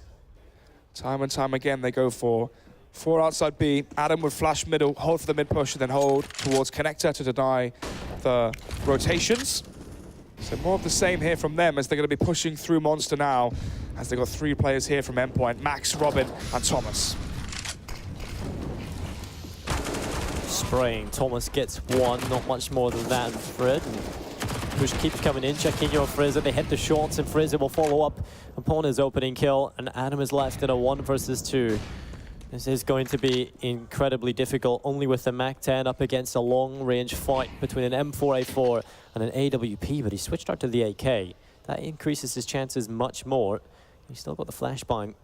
Time and time again they go for 4 outside B. Adam would flash middle, hold for the mid push, and then hold towards connector to deny the rotations. So more of the same here from them as they're going to be pushing through Monster now, as they've got 3 players here from Endpoint: Max, Robin, and Thomas. Spraying. Thomas gets 1, not much more than that. Fred. Push keeps coming in, checking your Frizzer. They hit the shots, and Frizzer will follow up upon his opening kill. And Adam is left in a 1 versus 2. This is going to be incredibly difficult, only with the MAC-10 up against a long-range fight between an M4A4 and an AWP, but he switched out to the AK. That increases his chances much more. He's still got the flashbang.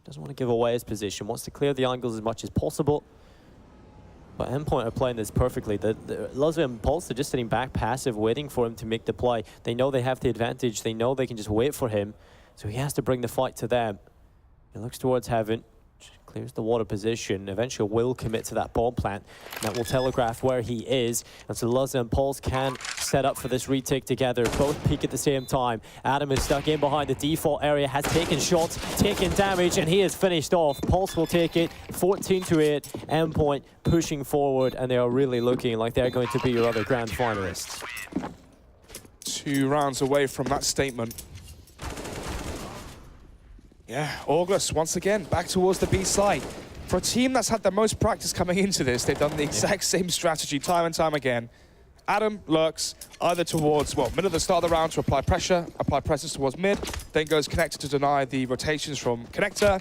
Doesn't want to give away his position, wants to clear the angles as much as possible. But Endpoint are playing this perfectly. The Luzza and Pulse are just sitting back passive, waiting for him to make the play. They know they have the advantage. They know they can just wait for him. So he has to bring the fight to them. He looks towards Heaven. Clears the water position. Eventually will commit to that bomb plant. That will telegraph where he is. And so Luzza and Pulse can set up for this retake together. Both peak at the same time. Adam is stuck in behind the default area, has taken shots, taken damage, and he is finished off. Pulse will take it, 14-8. Endpoint pushing forward, and they are really looking like they're going to be your other grand finalists. 2 rounds away from that statement. Yeah, Orgles once again back towards the B side. For a team that's had the most practice coming into this, they've done the exact same strategy time and time again. Adam lurks either towards, well, middle of the start of the round to apply pressure, apply presence towards mid, then goes connector to deny the rotations from connector,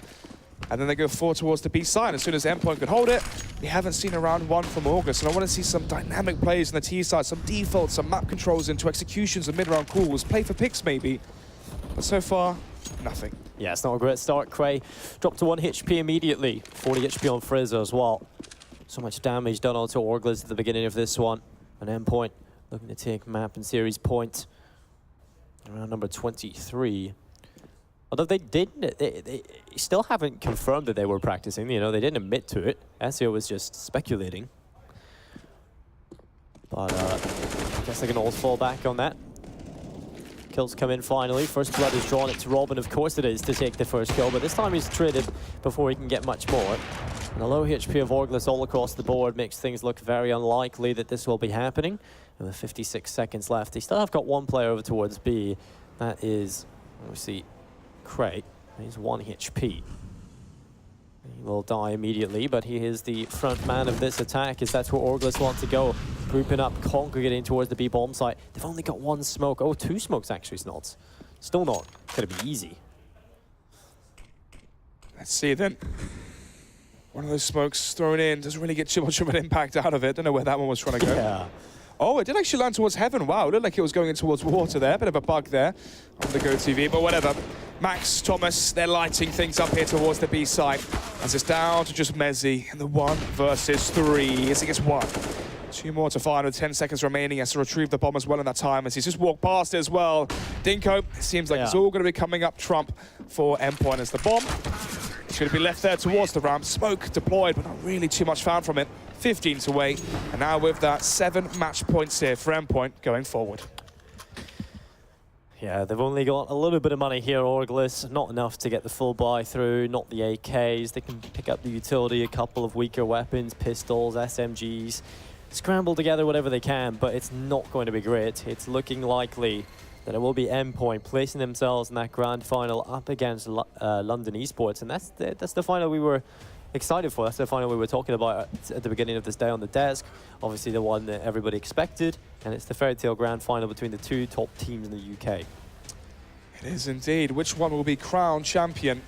and then they go forward towards the B side. As soon as Endpoint could hold it, we haven't seen a round 1 from Orgles, and I want to see some dynamic plays on the T side, some defaults, some map controls into executions and mid-round calls, play for picks maybe, but so far, nothing. Yeah, it's not a great start. Cray dropped to 1 HP immediately. 40 HP on Frizzer as well. So much damage done onto Orgles at the beginning of this one. An Endpoint looking to take map and series point. Around number 23. Although they still haven't confirmed that they were practicing. You know, they didn't admit to it. SEO was just speculating. But I guess they can all fall back on that. Kills come in finally. First blood is drawn. It's Robin, of course it is, to take the first kill, but this time he's traded before he can get much more. And the low HP of Orgles all across the board makes things look very unlikely that this will be happening. And with 56 seconds left, they still have got 1 player over towards B. That is, obviously, Craig. He's 1 HP. He will die immediately, but he is the front man of this attack, as that's where Orgles want to go. Grouping up, congregating towards the B bomb site. They've only got 1 smoke. Oh, 2 smokes actually, Snots. Still not going to be easy. Let's see then. One of those smokes thrown in, doesn't really get too much of an impact out of it. Don't know where that one was trying to go. Yeah. Oh, it did actually land towards heaven. Wow, it looked like it was going in towards water there. Bit of a bug there on the Go TV, but whatever. Max, Thomas, they're lighting things up here towards the B side. As it's down to just Mezzi in the 1 versus 3. As he gets 1. 2 more to find with 10 seconds remaining. Has to retrieve the bomb as well in that time as he's just walked past it as well. Dinko, it seems like it's all going to be coming up trump for Endpoint as the bomb. It's going to be left there towards the ramp. Smoke deployed, but not really too much found from it. 15 to wait. And now with that 7 match points here for Endpoint going forward. Yeah, they've only got a little bit of money here, Orgles. Not enough to get the full buy through, not the AKs. They can pick up the utility, a couple of weaker weapons, pistols, SMGs. Scramble together whatever they can, but it's not going to be great. It's looking likely that it will be Endpoint placing themselves in that grand final up against London Esports. And that's the final we were excited for. That's the final we were talking about at the beginning of this day on the desk. Obviously the one that everybody expected, and it's the fairy tale grand final between the 2 top teams in the UK. It is indeed. Which one will be crowned champion?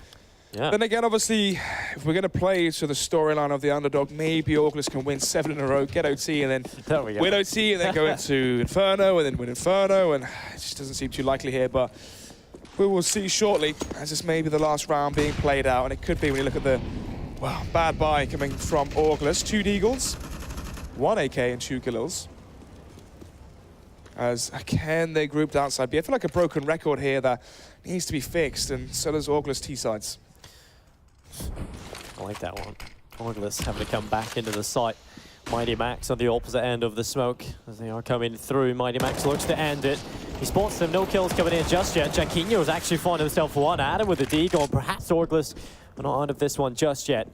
Yeah. Then again, obviously, if we're going to play to the storyline of the underdog, maybe Orgles can win 7 in a row, get OT, and then win OT, and then go into Inferno, and then win Inferno, and it just doesn't seem too likely here, but we will see shortly, as this may be the last round being played out, and it could be when you look at the, well, bad buy coming from Orgles. 2 Deagles, 1 AK, and 2 Galils. As again, they grouped outside B. I feel like a broken record here that needs to be fixed, and so does Orgles T-sides. I like that one. Orgles having to come back into the site. Mighty Max on the opposite end of the smoke as they are coming through. Mighty Max looks to end it. He spots them, no kills coming in just yet. Jaquinho has actually found himself 1. Adam with the deagle. Perhaps Orgles are not out of this one just yet.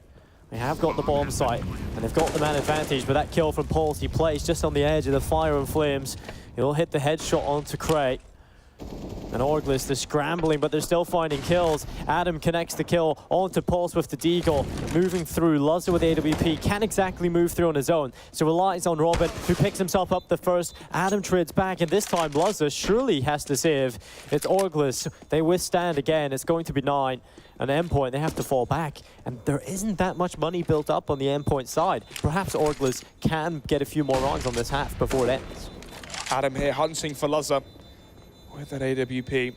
They have got the bomb site and they've got the man advantage, but that kill from Pulse, he plays just on the edge of the fire and flames. He'll hit the headshot onto Cray. And Orgles, they're scrambling, but they're still finding kills. Adam connects the kill onto Pulse with the deagle. Moving through, Luzza with AWP. Can't exactly move through on his own, so relies on Robin, who picks himself up the first. Adam trades back, and this time Luzza surely has to save. It's Orgles. They withstand again. It's going to be 9. And Endpoint, they have to fall back. And there isn't that much money built up on the Endpoint side. Perhaps Orgles can get a few more rounds on this half before it ends. Adam here hunting for Luzza with that AWP.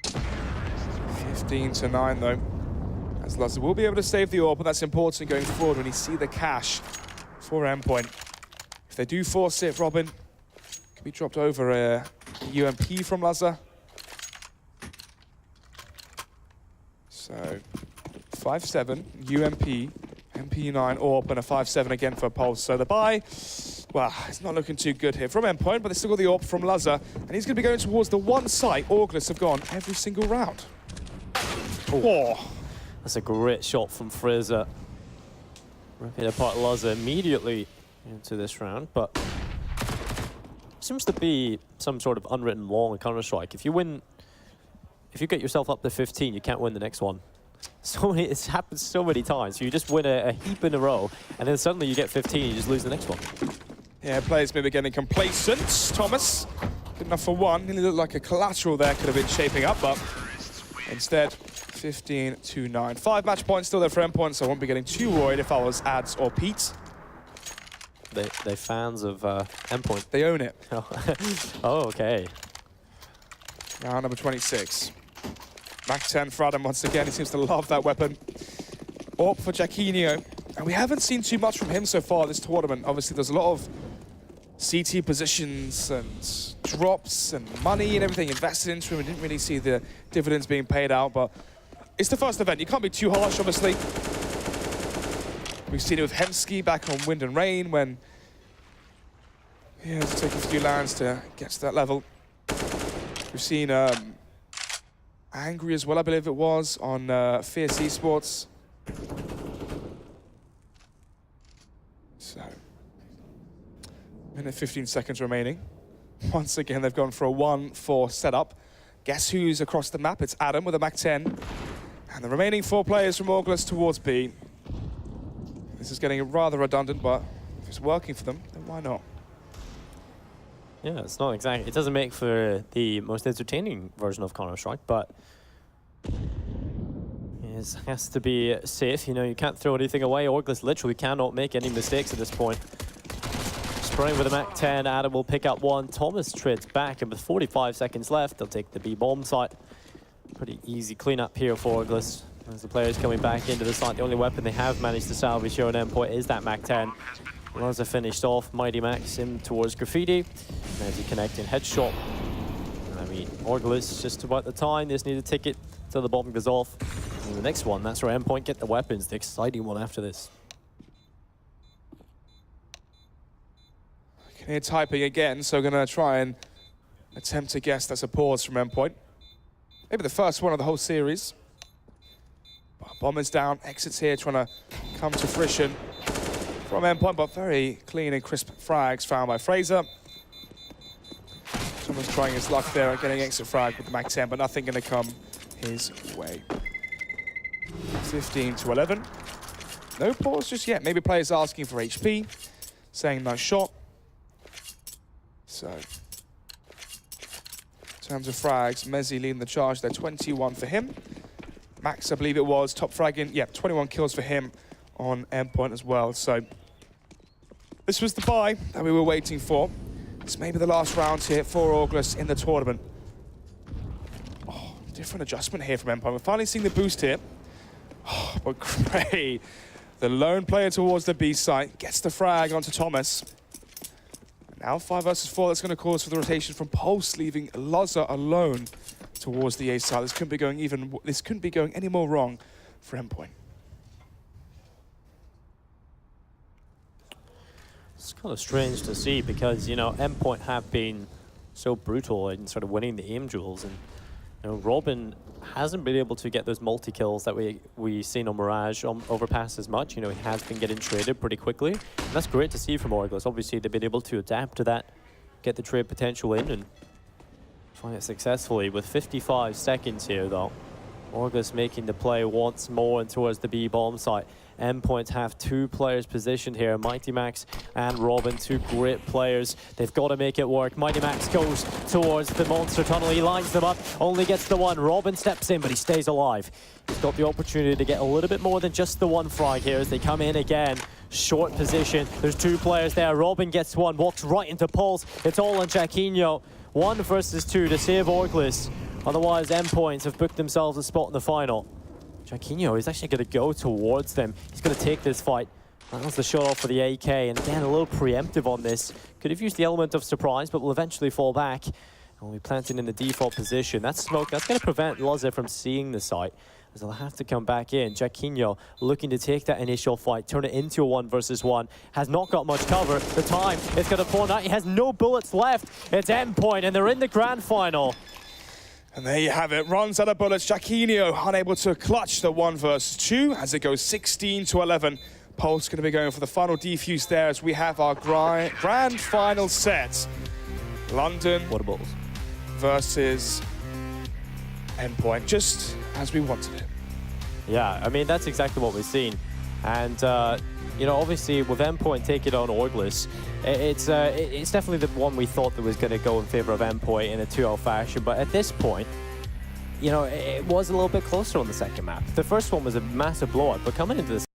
15 to 9 though. As Luzza will be able to save the AWP, but that's important going forward when you see the cash for Endpoint. If they do force it, Robin can be dropped over a UMP from Luzza. So 5-7, UMP, MP9, AWP, and a 5-7 again for Pulse. So the buy, well, it's not looking too good here from Endpoint, but they still got the AWP from Luzza, and he's going to be going towards the one site Orgles have gone every single round. Oh. That's a great shot from Fraser. Ripping apart Luzza immediately into this round, but seems to be some sort of unwritten law in Counter-Strike. If you get yourself up to 15, you can't win the next one. It's happened so many times. You just win a heap in a row, and then suddenly you get 15, and you just lose the next one. Yeah, players maybe getting complacent. Thomas, good enough for 1. Nearly looked like a collateral there could have been shaping up, but instead, 15 to 9. 5 match points still there for Endpoint, so I won't be getting too worried if I was Ads or Pete. They fans of Endpoint. They own it. Oh, okay. Round number 26. Mac 10 for Adam once again. He seems to love that weapon. AWP for Jaquinho. And we haven't seen too much from him so far this tournament. Obviously, there's a lot of CT positions and drops and money and everything invested into him. We didn't really see the dividends being paid out, but it's the first event. You can't be too harsh, obviously. We've seen it with Hemsky back on Wind and Rain when he has to take a few lands to get to that level. We've seen Angry as well, I believe it was, on Fierce Esports. So, minute 15 seconds remaining. Once again, they've gone for a 1-4 setup. Guess who's across the map? It's Adam with a Mac 10. And the remaining 4 players from Orgles towards B. This is getting rather redundant, but if it's working for them, then why not? Yeah, it's not exactly. It doesn't make for the most entertaining version of Counter-Strike, but it has to be safe. You know, you can't throw anything away. Orgles literally cannot make any mistakes at this point. Running with a MAC-10, Adam will pick up one. Thomas trades back, and with 45 seconds left, they'll take the B bomb site. Pretty easy cleanup here for Orgles. As the players coming back into the site, the only weapon they have managed to salvage here on Endpoint is that MAC-10. Laza finished off, Mighty Max in towards Graffiti. As he connecting headshot. I mean, Orgles just about the time. They just need a ticket till the bomb goes off. And the next one, that's where Endpoint get the weapons. The exciting one after this. Can hear typing again, so going to try and attempt to guess that's a pause from Endpoint. Maybe the first one of the whole series. Bomb is down, exits here, trying to come to fruition from Endpoint, but very clean and crisp frags found by Fraser. Someone's trying his luck there at getting exit frag with the MAC-10, but nothing going to come his way. 15-11. No pause just yet. Maybe players asking for HP, saying nice shot. So, in terms of frags, Mezzi leading the charge there, 21 for him. Max, I believe it was, top fragging, yeah, 21 kills for him on Endpoint as well. So, this was the buy that we were waiting for. It's maybe the last round here for Orgles in the tournament. Oh, different adjustment here from Endpoint. We're finally seeing the boost here. Oh, but great. The lone player towards the B site gets the frag onto Thomas. Now 5 versus 4, that's going to cause for the rotation from Pulse, leaving Laza alone towards the A side. This couldn't be going any more wrong for Endpoint. It's kind of strange to see because, you know, Endpoint have been so brutal in sort of winning the aim duels, and you know, Robin hasn't been able to get those multi-kills that we seen on Mirage on Overpass as much. You know, he has been getting traded pretty quickly. And that's great to see from Orgles. Obviously, they've been able to adapt to that, get the trade potential in, and find it successfully. With 55 seconds here, though, Orgles making the play once more and towards the B bomb site. Endpoint have 2 players positioned here, Mighty Max and Robin, 2 great players. They've got to make it work. Mighty Max goes towards the monster tunnel. He lines them up, only gets the one. Robin steps in, but he stays alive. He's got the opportunity to get a little bit more than just the one frag here as they come in again. Short position. There's 2 players there. Robin gets one, walks right into Pulse. It's all on Jaquinho. 1 versus 2 to save Orgles. Otherwise, Endpoint have booked themselves a spot in the final. Jaquinho is actually going to go towards them. He's going to take this fight. That was the shot off for the AK, and again, a little preemptive on this. Could have used the element of surprise, but will eventually fall back. And will be planted in the default position. That smoke, that's going to prevent Laza from seeing the site, as they'll have to come back in. Jaquinho looking to take that initial fight, turn it into a 1 versus 1. Has not got much cover. The time is going to pour out. He has no bullets left. It's Endpoint, and they're in the grand final. And there you have it, runs out of bullets. Jaquinho unable to clutch the 1 versus 2 as it goes 16-11. Pulse going to be going for the final defuse there as we have our grand final set. London Water bottles versus Endpoint, just as we wanted it. Yeah, I mean, that's exactly what we've seen. And, you know, obviously with Endpoint taking on Orgles, it's definitely the one we thought that was going to go in favor of Endpoint in a 2-0 fashion. But at this point, you know, it was a little bit closer on the second map. The first one was a massive blowout, but coming into this